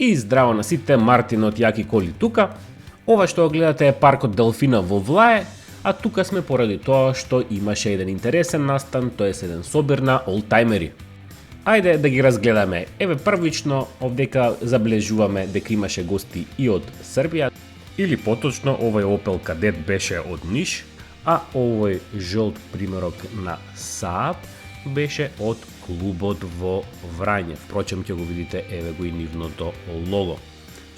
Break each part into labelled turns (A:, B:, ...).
A: И здраво на сите, Мартин од Јаки коли тука. Ова што го гледате е паркот Делфина во Влае, а тука сме поради тоа што имаше еден интересен настан, тоа е еден собир на олтајмери. Ајде да ги разгледаме. Еве првично овдека забележуваме дека имаше гости и од Србија, или поточно овој Opel Kadett беше од Ниш, а овој жолт примерок на Saab беше од клубот во Врање. Впрочем ќе го видите, еве го и нивното лого.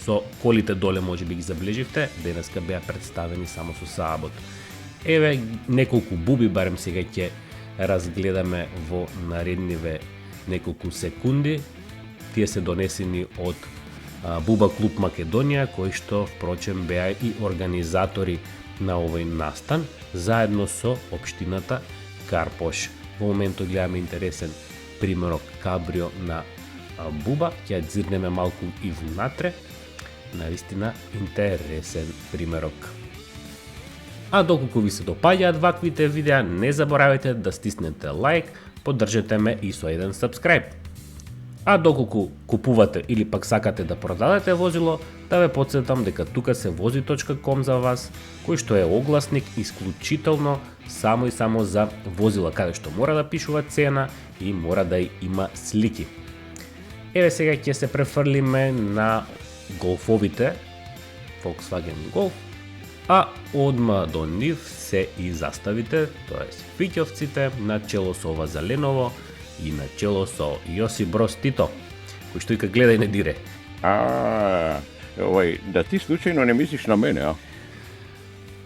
A: Со колите доле може би ги забележивте, денеска беа представени само со Saabот. Еве неколку буби, барем сега ќе разгледаме во наредниве неколку секунди. Тие се донесени од Буба клуб Македонија, кои што впрочем беа и организатори на овој настан, заедно со општината Карпош. Во моментот гледаме интересен примерок кабрио на Буба, ќе дзирнеме малку и внатре. Навистина интересен примерок. А доколку ви се допаѓаат ваквите видеа, не заборавајте да стиснете лайк, поддржете ме и со еден сабскрајб. А доколку купувате или пак сакате да продадете возило, да ве потсетам дека тука се vozi.com за вас, кој што е огласник исклучително само и само за возила, каде што мора да пишува цена и мора да има слики. Еве сега ќе се префрлиме на голфовите, Volkswagen Golf, а одма до нив се и заставите, тоа е фиќовците, на чело со ова зеленово и на чело со Јосип Броз Тито, кој што ика гледа и не дире.
B: Да ти случајно не мислиш на мене, а?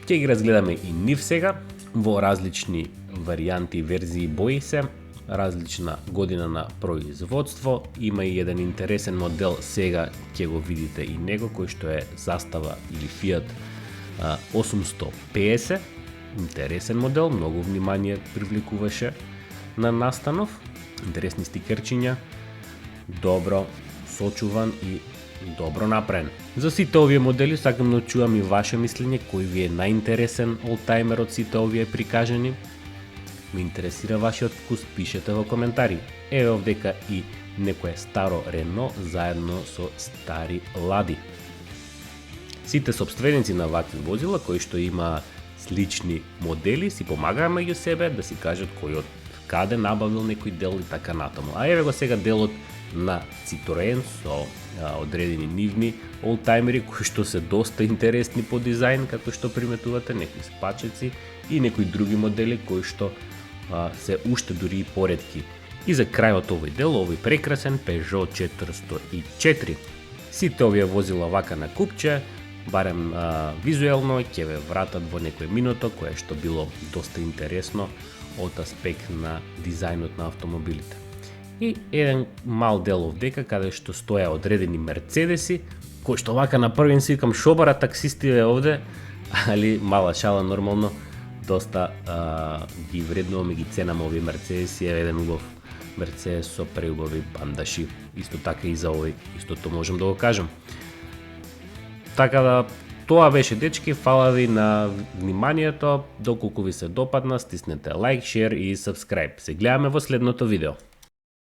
A: Ќе ги разгледаме и нив сега, во различни варијанти, верзии, бои се, различна година на производство, има и еден интересен модел, сега ќе го видите и него, кој што е застава или Fiat 850, интересен модел, многу внимание привлекуваше на настанов, интересни стикерчиња, добро сочуван и добро направен. За сите овие модели сакам да чувам и ваше мислење, кој ви е најинтересен олтајмер од сите овие прикажани. Ме интересира вашиот вкус, пишете во коментари. Еве овдека и некое старо Рено заедно со стари Лади. Сите собственици на вакви возила кои што има слични модели си помагаа меѓу себе да си кажат кој од каде набавил некој дел и така натаму. А еве го сега делот на Citroen со одредени нивни олтајмери кои што се доста интересни по дизајн, како што приметувате, некои спачеци и некои други модели кои што се уште дури и поретки. И за крајот овој дел, овој прекрасен Peugeot 404. Сите овие возила вака на купче, барем визуелно ќе ве вратат во некој минуто, кое што било доста интересно од аспект на дизајнот на автомобилите. И еден мал дел овдека каде што стоја одредени мерцедеси, кои што вака на првен си викам шо бара таксистиве овде, али мала шала нормално, доста ги вреднуваме, ги ценаме овие мерцедеси, е еден убав мерцедес со преубави бандаши. Исто така и за овој, истото можам да го кажам. Така да, тоа беше дечки, фала ви на вниманието, доколку ви се допадна, стиснете лайк, шер и сабскрајб. Се гледаме во следното видео.